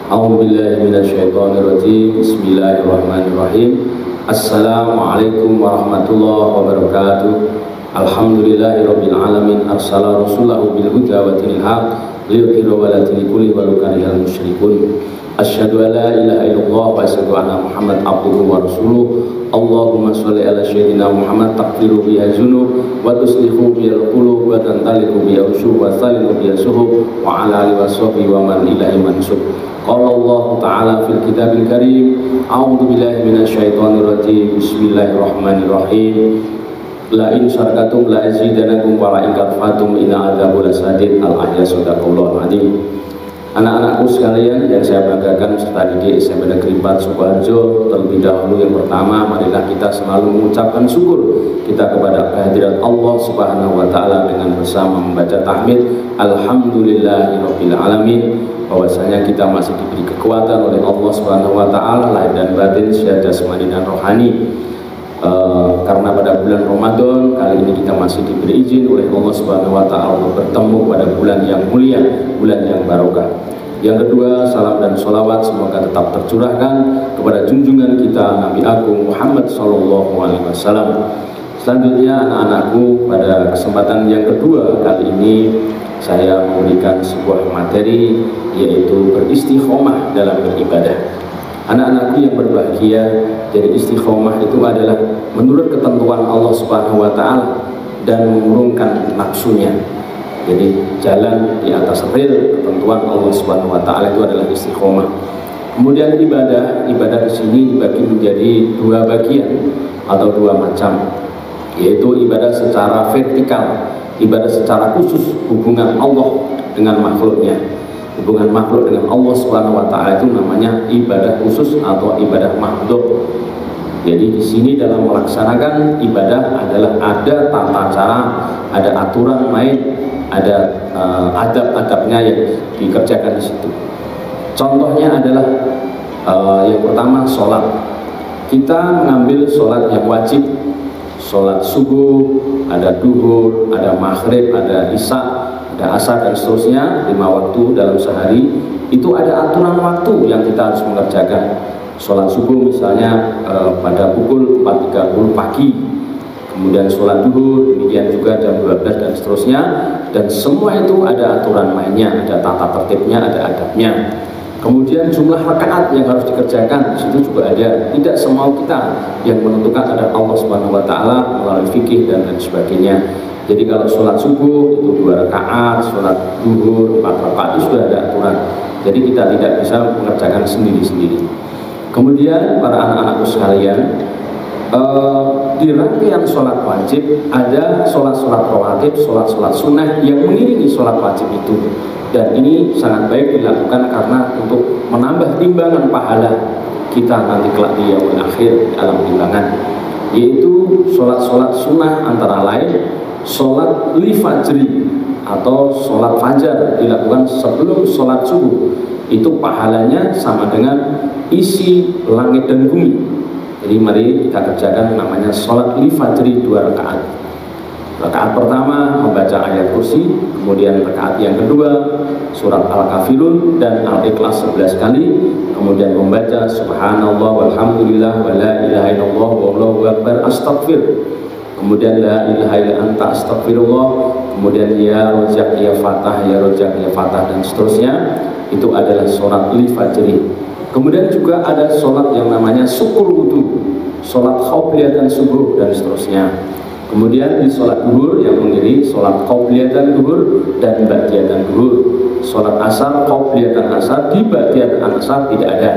A'udzubillahi minasyaitonirrajim. Bismillahirrahmanirrahim. Assalamualaikum warahmatullahi wabarakatuh. Alhamdulillahirabbil alamin arsala rasulahu bil huda wa dinil haq liyudhhirahu 'ala dini kulli walau karihal musyrikun. Asyhadu an la ilaha illallah wa asyhadu anna Muhammad abduhu wa rasuluh. Allahumma sholli ala sayyidina Muhammad taqdiru biha dzunub wa tuslihu bil qulub wa tantaliqu biha usyub wa salimu biha suhub wa ala alihi wa sahbihi wa man ilahi mansub. Qala Allah Ta'ala fil kitabil karim. A'udzu billahi minasyaitonir rajim. Bismillahirrahmanirrahim. La in syarakatum la azidanakum wa la in kafartum inna adzabi lasadid. Al-ayat sadaqallahul azim. Anak-anakku sekalian yang saya banggakan serta didik SMP Negeri 4 Sukoharjo, terlebih dahulu yang pertama, marilah kita selalu mengucapkan syukur kita kepada kehadirat Allah Subhanahu wa Ta'ala dengan bersama membaca tahmid Alhamdulillahirabbil alamin, bahwasanya kita masih diberi kekuatan oleh Allah Subhanahu wa Ta'ala lahir dan batin, secara jasmani dan rohani. Karena pada bulan Ramadan kali ini kita masih diberi izin oleh Allah Subhanahu wa Ta'ala untuk bertemu pada bulan yang mulia, bulan yang barokah. Yang kedua, salam dan sholawat semoga tetap tercurahkan kepada junjungan kita Nabi Agung Muhammad Sallallahu Alaihi Wasallam. Selanjutnya anak-anakku, pada kesempatan yang kedua kali ini saya memberikan sebuah materi, yaitu beristiqomah dalam beribadah. Anak-anakku yang berbahagia, jadi istiqomah itu adalah menurut ketentuan Allah Subhanahu wa Ta'ala dan mengurungkan nafsunya. Jadi jalan di atas rel ketentuan Allah Subhanahu wa Ta'ala itu adalah istiqomah. Kemudian ibadah di sini dibagi menjadi dua bagian atau dua macam, yaitu ibadah secara vertikal, ibadah secara khusus hubungan Allah dengan makhluknya. Hubungan makhluk dengan Allah Subhanahu wa Ta'ala itu namanya ibadah khusus atau ibadah makhluk. Jadi di sini dalam melaksanakan ibadah adalah ada tata cara, ada aturan main, ada adab-adabnya yang dikerjakan di situ. Contohnya adalah yang pertama sholat. Kita mengambil sholat yang wajib, sholat subuh, ada duhur, ada maghrib, ada isya, ada asar dan seterusnya, 5 waktu dalam sehari. Itu ada aturan waktu yang kita harus mengerjakan. Sholat subuh misalnya pada pukul 4.30 pagi, kemudian sholat duhur demikian juga jam 12 dan seterusnya, dan semua itu ada aturan mainnya, ada tata tertibnya, ada adabnya. Kemudian jumlah rakaat yang harus dikerjakan di situ juga ada. Tidak semau kita yang menentukan, ada Allah Subhanahu wa Ta'ala melalui fikih dan lain sebagainya. Jadi kalau sholat subuh itu 2 rakaat, sholat duhur 4 rakaat, itu sudah ada aturan. Jadi kita tidak bisa mengerjakan sendiri-sendiri. Kemudian para anak-anakku sekalian, di rangkaian sholat wajib ada sholat-sholat rawatib, sholat-sholat sunnah yang mengiringi sholat wajib itu. Dan ini sangat baik dilakukan karena untuk menambah timbangan pahala kita nanti kelak di yaumul akhir dalam timbangan, yaitu sholat-sholat sunnah antara lain sholat li fajri atau sholat fajar dilakukan sebelum sholat subuh. Itu pahalanya sama dengan isi langit dan bumi. Jadi mari kita kerjakan namanya sholat li fajri 2 rakaat. Rakaat pertama membaca ayat kursi, kemudian rakaat yang kedua surat Al-Kafirun dan Al-Ikhlas 11 kali, kemudian membaca subhanallah walhamdulillah wa la ilaha illallah wallahu akbar astaghfir, kemudian la ilaha illa anta astagfirullah, kemudian ya rojak ya fatah, ya rojak ya fatah, dan seterusnya. Itu adalah sholat li fajri. Kemudian juga ada sholat yang namanya syukur wudu, sholat qobliyah dan subuh dan seterusnya. Kemudian di sholat duhur yang mengiringi sholat qobliyah dan duhur dan ba'diyah dan duhur. Sholat asar, qobliyah dan asar, di ba'diyah dan asar tidak ada.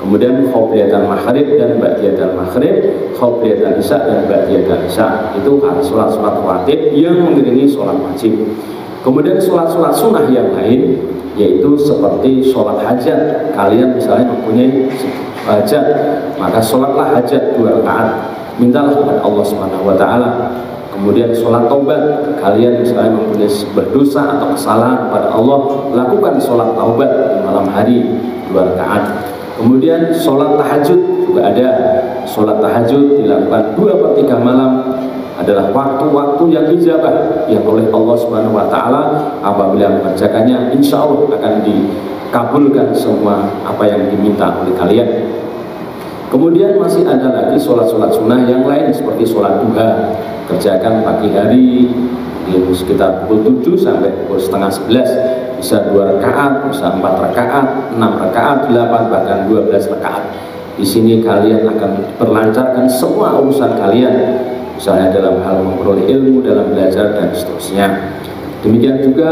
Kemudian qobliyatan maghrib dan ba'diyatan maghrib, qobliyatan isya dan ba'diyatan isya. Itu sholat-sholat wajib yang mengiringi sholat wajib. Kemudian sholat-sholat sunnah yang lain, yaitu seperti sholat hajat. Kalian misalnya mempunyai hajat, maka sholatlah hajat 2 rakaat, mintalah kepada Allah Subhanahu wa Ta'ala. Kemudian sholat taubat, kalian misalnya mempunyai sebuah dosa atau kesalahan kepada Allah, lakukan sholat taubat di malam hari 2 rakaat. Kemudian sholat tahajud juga ada. Sholat tahajud dilakukan 2/3 malam, adalah waktu-waktu yang ijabah yang oleh Allah Subhanahu wa Ta'ala apabila mengerjakannya insya Allah akan kabulkan semua apa yang diminta oleh kalian. Kemudian masih ada lagi sholat-sholat sunnah yang lain seperti sholat duha, kerjakan pagi hari di sekitar pukul 7 sampai pukul setengah 11, bisa 2 rakaat, bisa 4 rakaat, 6 rakaat, 8 bahkan 12 rakaat. Di sini kalian akan berlancarkan semua urusan kalian, misalnya dalam hal memperoleh ilmu, dalam belajar dan seterusnya. Demikian juga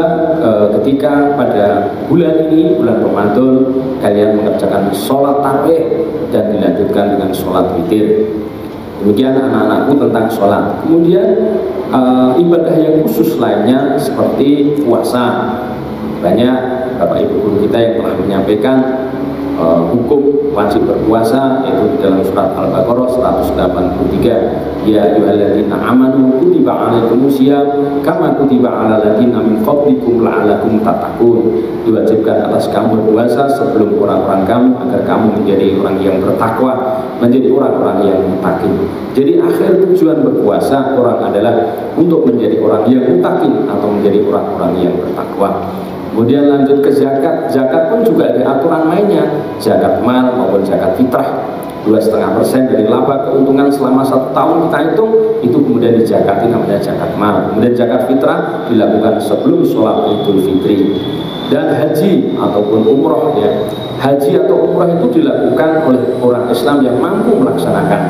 ketika pada bulan ini, bulan Ramadan, kalian mengerjakan sholat tarawih dan dilanjutkan dengan sholat witir. Demikian anak-anakku tentang sholat. Kemudian ibadah yang khusus lainnya seperti puasa. Banyak Bapak Ibu guru kita yang telah menyampaikan hukum wajib berpuasa, yaitu di dalam surat Al-Baqarah 183. Ya ayyuhalladzina amanu kutiba alaikumusiyam kama kutiba alal ladzina min qablikum la'allakum tattaqun. Diwajibkan atas kamu berpuasa sebelum orang-orang kamu agar kamu menjadi orang yang bertakwa, menjadi orang-orang yang mutakin. Jadi akhir tujuan berpuasa orang adalah untuk menjadi orang yang mutakin atau menjadi orang-orang yang bertakwa. Kemudian lanjut ke zakat. Zakat pun juga ada aturan mainnya, zakat mal maupun zakat fitrah. 2,5% dari laba keuntungan selama 1 tahun kita hitung, itu kemudian dizakati, namanya zakat mal. Kemudian zakat fitrah dilakukan sebelum sholat Idul Fitri. Dan haji ataupun umroh, ya, haji atau umroh itu dilakukan oleh orang Islam yang mampu melaksanakan.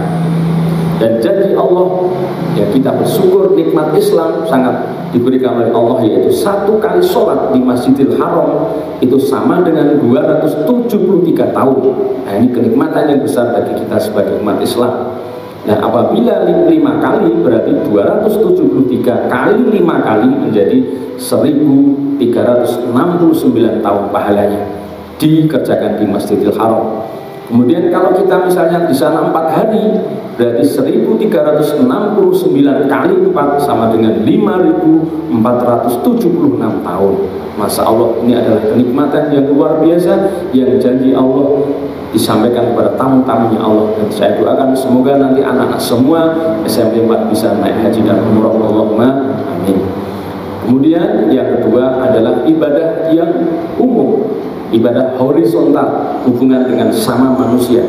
Dan janji Allah, ya, kita bersyukur nikmat Islam sangat diberikan oleh Allah, yaitu 1 kali sholat di Masjidil Haram itu sama dengan 273 tahun. Nah, ini kenikmatan yang besar bagi kita sebagai umat Islam. Nah, apabila 5 kali berarti 273 kali 5 kali menjadi 1369 tahun pahalanya dikerjakan di Masjidil Haram. Kemudian kalau kita misalnya di sana 4 hari, berarti 1369 kali 4 sama dengan 5476 tahun. Masya Allah, ini adalah kenikmatan yang luar biasa yang janji Allah disampaikan kepada tamu-tamunya Allah. Dan saya doakan semoga nanti anak-anak semua SMP 4 bisa naik haji dan umroh. Allahumma amin. Kemudian yang kedua adalah ibadah yang umum, ibadah horizontal, hubungan dengan sama manusia,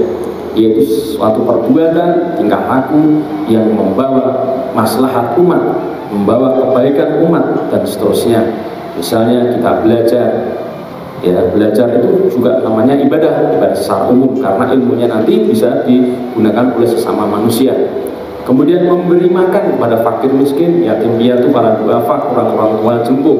yaitu suatu perbuatan, tingkah laku yang membawa maslahat umat, membawa kebaikan umat dan seterusnya. Misalnya kita belajar, ya, belajar itu juga namanya ibadah secara umum karena ilmunya nanti bisa digunakan oleh sesama manusia. Kemudian memberi makan kepada fakir miskin, yatim piatu, para duafa, orang-orang tua jempuh.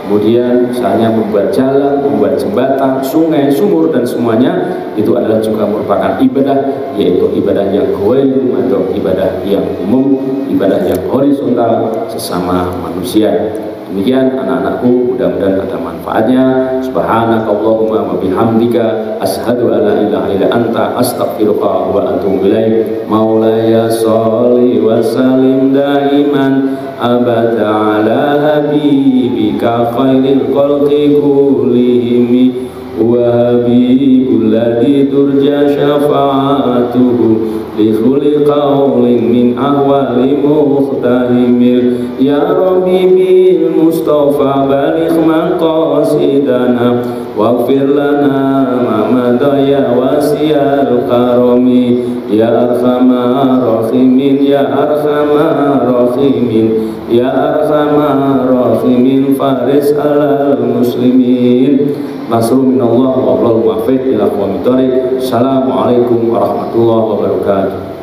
Kemudian misalnya membuat jalan, membuat jembatan, sungai, sumur dan semuanya itu adalah juga merupakan ibadah, yaitu ibadah yang ghairu atau ibadah yang umum, ibadah yang horizontal sesama manusia. Demikian anak-anakku, mudah-mudahan ada manfaatnya. Subhanakallahumma wa bihamdika asyhadu an la ilaha illa anta astaghfiruka wa atubu ilaik. Maulaya sholli wa sallim daiman abada ala habibika khairil khalqi kullihim wa habibul ladzi turja syafa'atuhu li khulli qawlin min ahwali muhtahimil. Ya Rabbi bil Mustafa baligh maqasidana waghfir lana ma madaya wasiyal karami. Ya arhamar rahimin, ya arhamar rahimin, ya arhamar rahimin, faris alal muslimin. Nasrul minallah wa Allahu muwaffiq ila aqwamit thoriq. Assalamualaikum warahmatullahi wabarakatuh.